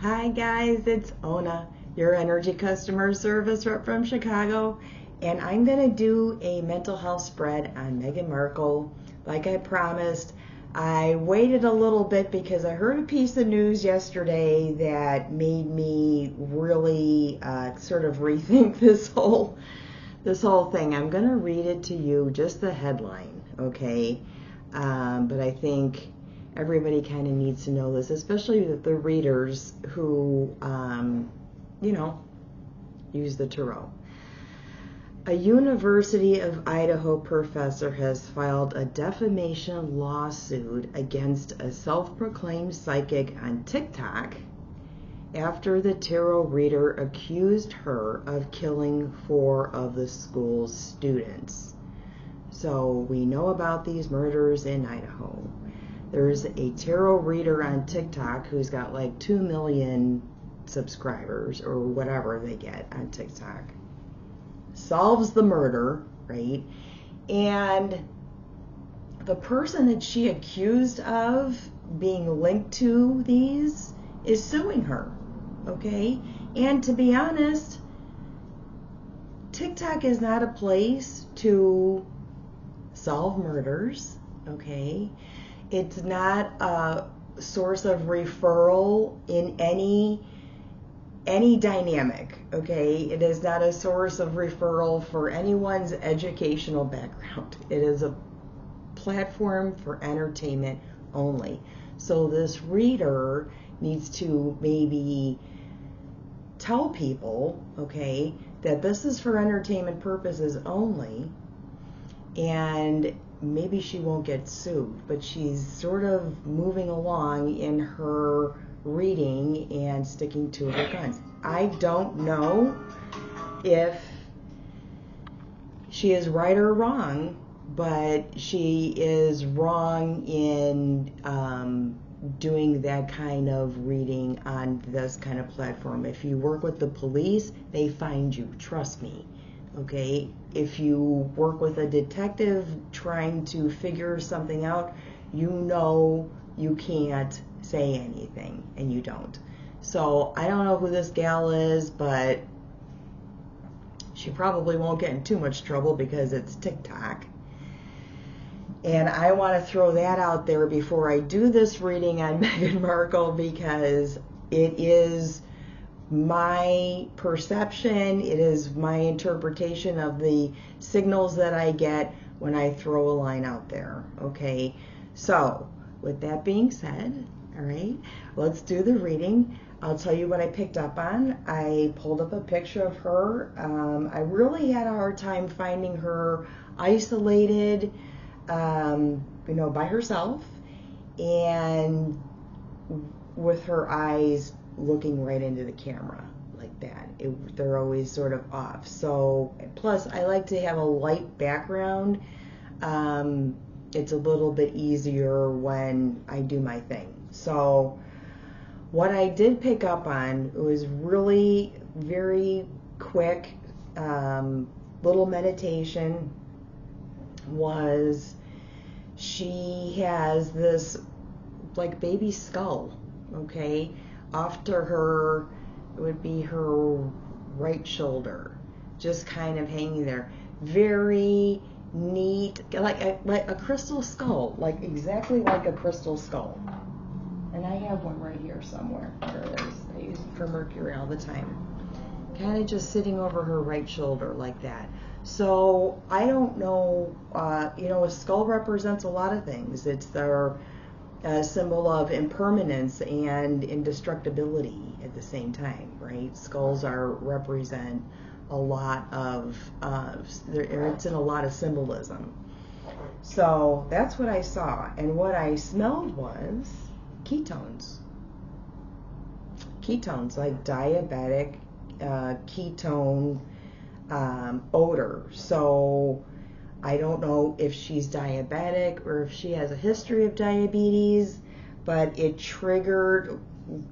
Hi guys, it's Ona, your energy customer service rep from Chicago, and I'm going to do a mental health spread on Meghan Markle. Like I promised, I waited a little bit because I heard a piece of news yesterday that made me really sort of rethink this whole thing. I'm going to read it to you, just the headline, okay? But I think everybody kind of needs to know this, especially the readers who, use the tarot. A University of Idaho professor has filed a defamation lawsuit against a self-proclaimed psychic on TikTok after the tarot reader accused her of killing 4 of the school's students. So we know about these murders in Idaho. There's a tarot reader on TikTok who's got like 2 million subscribers or whatever they get on TikTok. Solves the murder, right? And the person that she accused of being linked to these is suing her, okay? And to be honest, TikTok is not a place to solve murders, okay? It's not a source of referral in any dynamic, okay? It is not a source of referral for anyone's educational background. It is a platform for entertainment only. So this reader needs to maybe tell people, okay, that this is for entertainment purposes only, and maybe she won't get sued, but she's sort of moving along in her reading and sticking to her guns. I don't know if she is right or wrong, but she is wrong in doing that kind of reading on this kind of platform. If you work with the police, they find you, trust me. Okay, if you work with a detective trying to figure something out, you know you can't say anything, and you don't. So I don't know who this gal is, but she probably won't get in too much trouble because it's TikTok. And I want to throw that out there before I do this reading on Meghan Markle, because it is my perception, it is my interpretation of the signals that I get when I throw a line out there, okay? So, with that being said, all right, let's do the reading. I'll tell you what I picked up on. I pulled up a picture of her. I really had a hard time finding her isolated, by herself, and with her eyes looking right into the camera like that. They're always sort of off. So, plus I like to have a light background. It's a little bit easier when I do my thing. So what I did pick up on was really very quick little meditation. Was she has this like baby skull, okay? Off to her, it would be her right shoulder, just kind of hanging there. Very neat, like a crystal skull, like exactly like a crystal skull. And I have one right here somewhere. There it is. I use it for Mercury all the time. Kind of just sitting over her right shoulder like that. So I don't know, a skull represents a lot of things. It's their symbol of impermanence and indestructibility at the same time, right? Skulls represent a lot of, it's in a lot of symbolism. So that's what I saw. And what I smelled was ketones. Ketones, like diabetic ketone odor. So I don't know if she's diabetic or if she has a history of diabetes, but it triggered,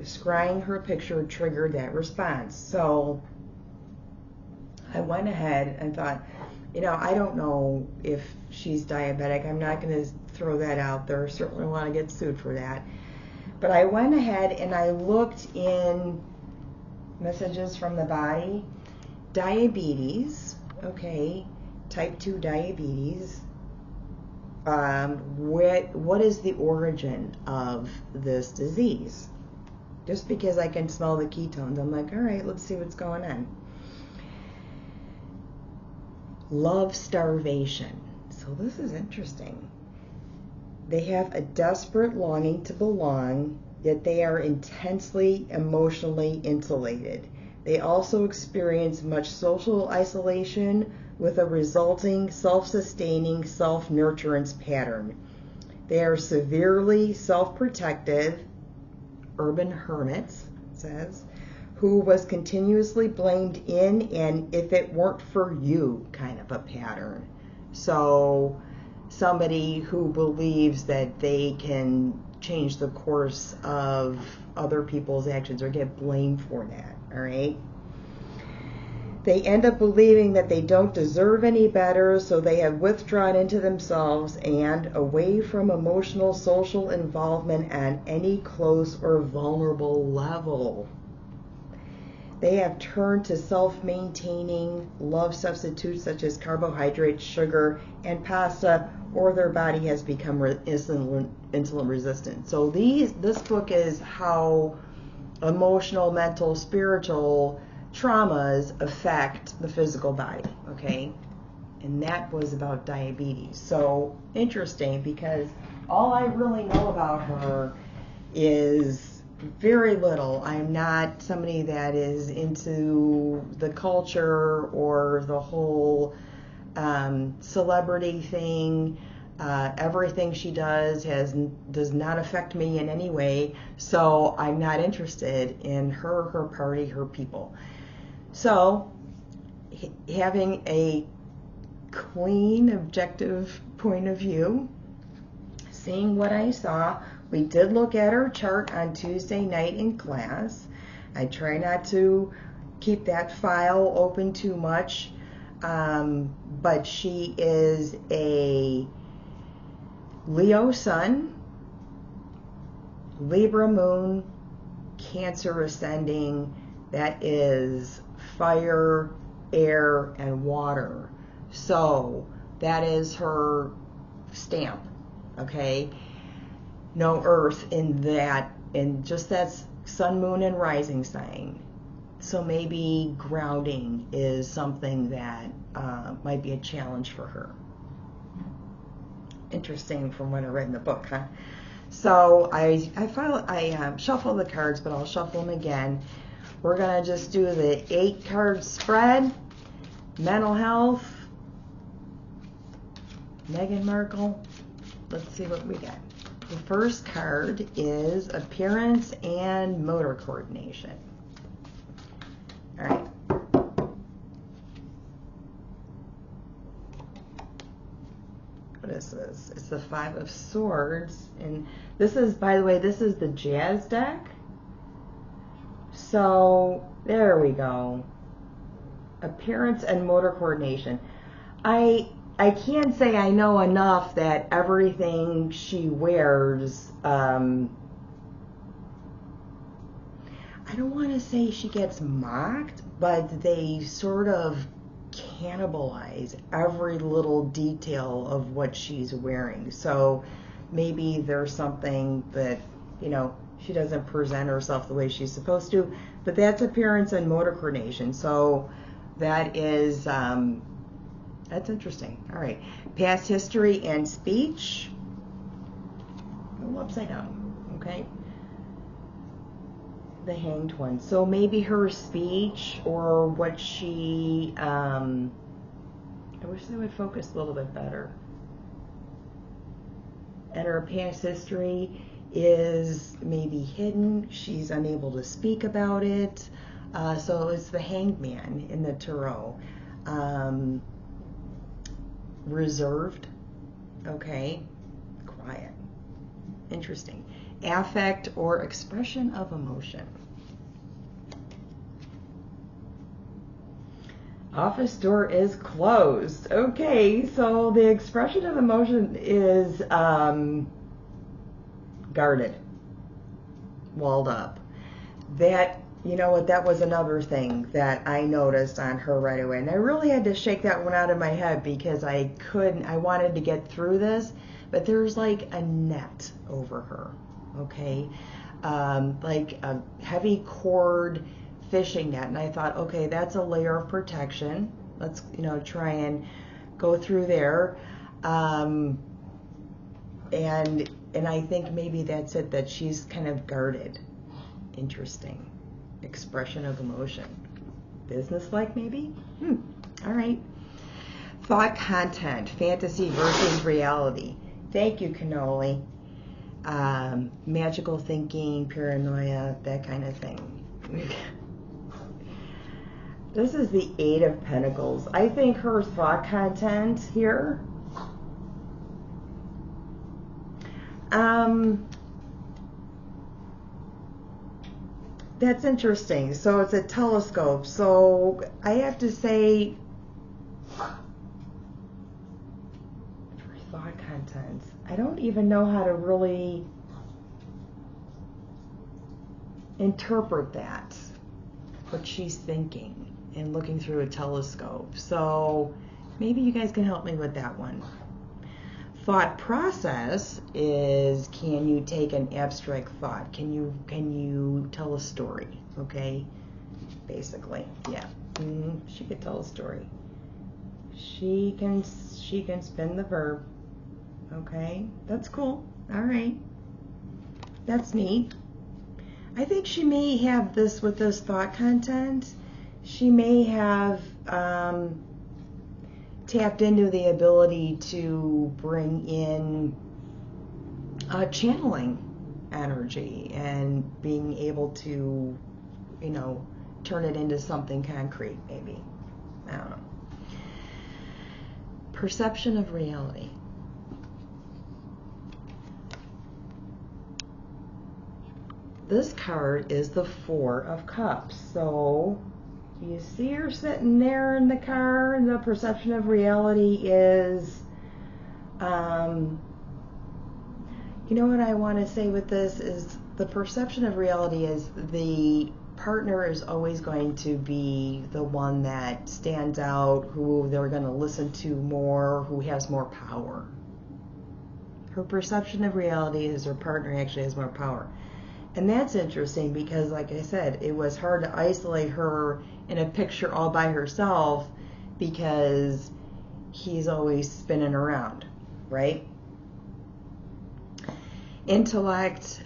scrying her picture triggered that response. So I went ahead and thought, I don't know if she's diabetic. I'm not going to throw that out there. I certainly want to get sued for that. But I went ahead and I looked in messages from the body. Diabetes, okay, type 2 diabetes. What is the origin of this disease? Just because I can smell the ketones, I'm like, all right, let's see what's going on. Love starvation. So this is interesting. They have a desperate longing to belong, yet they are intensely emotionally insulated. They also experience much social isolation with a resulting self-sustaining self-nurturance pattern. They are severely self-protective, urban hermits, it says, who was continuously blamed in and if it weren't for you kind of a pattern. So somebody who believes that they can change the course of other people's actions or get blamed for that, all right? They end up believing that they don't deserve any better, so they have withdrawn into themselves and away from emotional social involvement at any close or vulnerable level. They have turned to self-maintaining love substitutes such as carbohydrates, sugar, and pasta, or their body has become insulin resistant. So this book is how emotional, mental, spiritual traumas affect the physical body, okay? And that was about diabetes. So interesting, because all I really know about her is very little. I'm not somebody that is into the culture or the whole celebrity thing. Everything she does does not affect me in any way, so I'm not interested in her party, her people. So having a clean, objective point of view, seeing what I saw, we did look at her chart on Tuesday night in class. I try not to keep that file open too much, but she is a Leo sun, Libra moon, Cancer ascending. That is fire, air, and water. So that is her stamp, okay? No earth in that, and just that's sun, moon, and rising sign. So maybe grounding is something that might be a challenge for her. Interesting from what I read in the book, huh? So I shuffle the cards, but I'll shuffle them again. We're gonna just do the 8-card spread. Mental health. Meghan Markle. Let's see what we got. The first card is appearance and motor coordination. All right. What is this? It's the 5 of Swords. And this is, by the way, this is the Jazz deck. So there we go. Appearance and motor coordination. I can't say I know enough that everything she wears, I don't want to say she gets mocked, but they sort of cannibalize every little detail of what she's wearing. So maybe there's something that, you know, she doesn't present herself the way she's supposed to, but that's appearance and motor coordination. So that is, that's interesting. All right. Past history and speech. Go upside down. Okay. The Hanged One. So maybe her speech or what she, I wish they would focus a little bit better. And her past history is maybe hidden. She's unable to speak about it. So it's the Hanged Man in the tarot. Reserved. Okay. Quiet. Interesting. Affect or expression of emotion. Office door is closed. Okay, so the expression of emotion is guarded. walled up. That, you know what, that was another thing that I noticed on her right away. And I really had to shake that one out of my head because I wanted to get through this, but there's like a net over her, okay? Like a heavy cord fishing net. And I thought, okay, that's a layer of protection. Let's, try and go through there. And I think maybe that's it, that she's kind of guarded. Interesting. Expression of emotion. Business-like, maybe? All right. Thought content. Fantasy versus reality. Thank you, Cannoli. Magical thinking, paranoia, that kind of thing. This is the Eight of Pentacles. I think her thought content here that's interesting. So it's a telescope. So I have to say, for thought content, I don't even know how to really interpret that, what she's thinking and looking through a telescope. So maybe you guys can help me with that one. Thought process is, can you take an abstract thought? Can you tell a story? Okay, basically, yeah. She could tell a story. She can spin the verb. Okay, that's cool. All right, that's neat. I think she may have this with this thought content. She may have tapped into the ability to bring in channeling energy and being able to, turn it into something concrete, maybe. I don't know. Perception of reality. This card is the Four of Cups. So you see her sitting there in the car, and the perception of reality is, what I want to say with this is the perception of reality is the partner is always going to be the one that stands out, who they're going to listen to more, who has more power. Her perception of reality is her partner actually has more power. And that's interesting because, like I said, it was hard to isolate her in a picture all by herself because he's always spinning around, right? Intellect,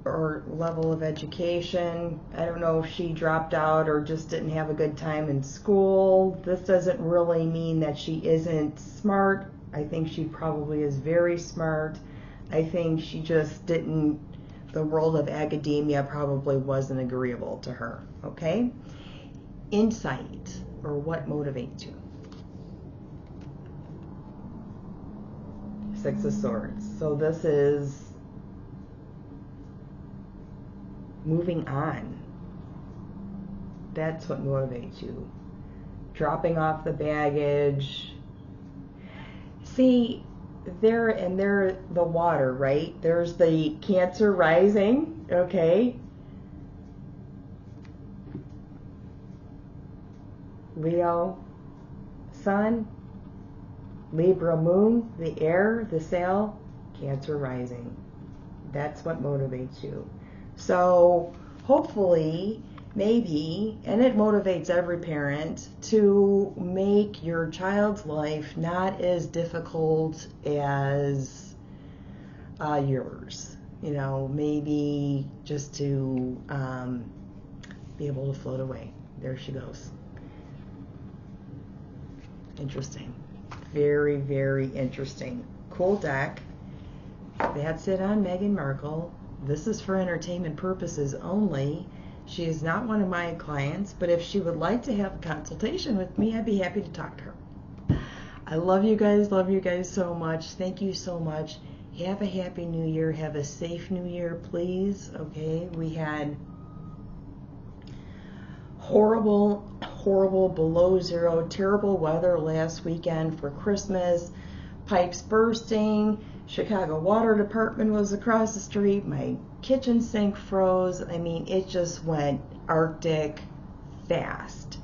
or level of education. I don't know if she dropped out or just didn't have a good time in school. This doesn't really mean that she isn't smart. I think she probably is very smart. I think she just didn't, the world of academia probably wasn't agreeable to her, okay? Insight, or what motivates you. Six of Swords. So this is moving on. That's what motivates you. Dropping off the baggage. See, there the water, right? There's the Cancer rising, okay? Leo sun, Libra moon, the air, the sail, Cancer rising. That's what motivates you. So hopefully, maybe, and it motivates every parent, to make your child's life not as difficult as yours. Maybe just to be able to float away. There she goes. Interesting. Very, very interesting. Cool deck. That's it on Meghan Markle. This is for entertainment purposes only. She is not one of my clients, but if she would like to have a consultation with me, I'd be happy to talk to her. I love you guys so much. Thank you so much. Have a happy new year. Have a safe new year, please. Okay, we had horrible below zero, terrible weather last weekend for Christmas. Pipes bursting, Chicago Water Department was across the street. My kitchen sink froze. I mean, it just went Arctic fast.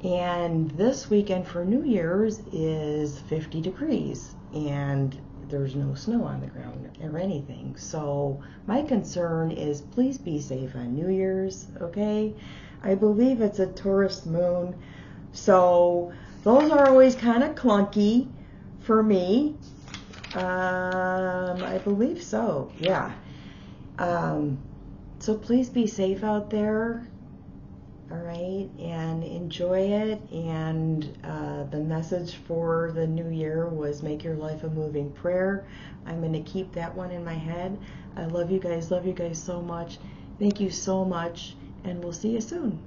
And this weekend for New Year's is 50 degrees and there's no snow on the ground or anything. So my concern is please be safe on New Year's, okay? I believe it's a tourist moon. So those are always kind of clunky for me. I believe so, yeah. So please be safe out there. All right, and enjoy it. And the message for the new year was make your life a moving prayer. I'm going to keep that one in my head. I love you guys so much. Thank you so much, and we'll see you soon.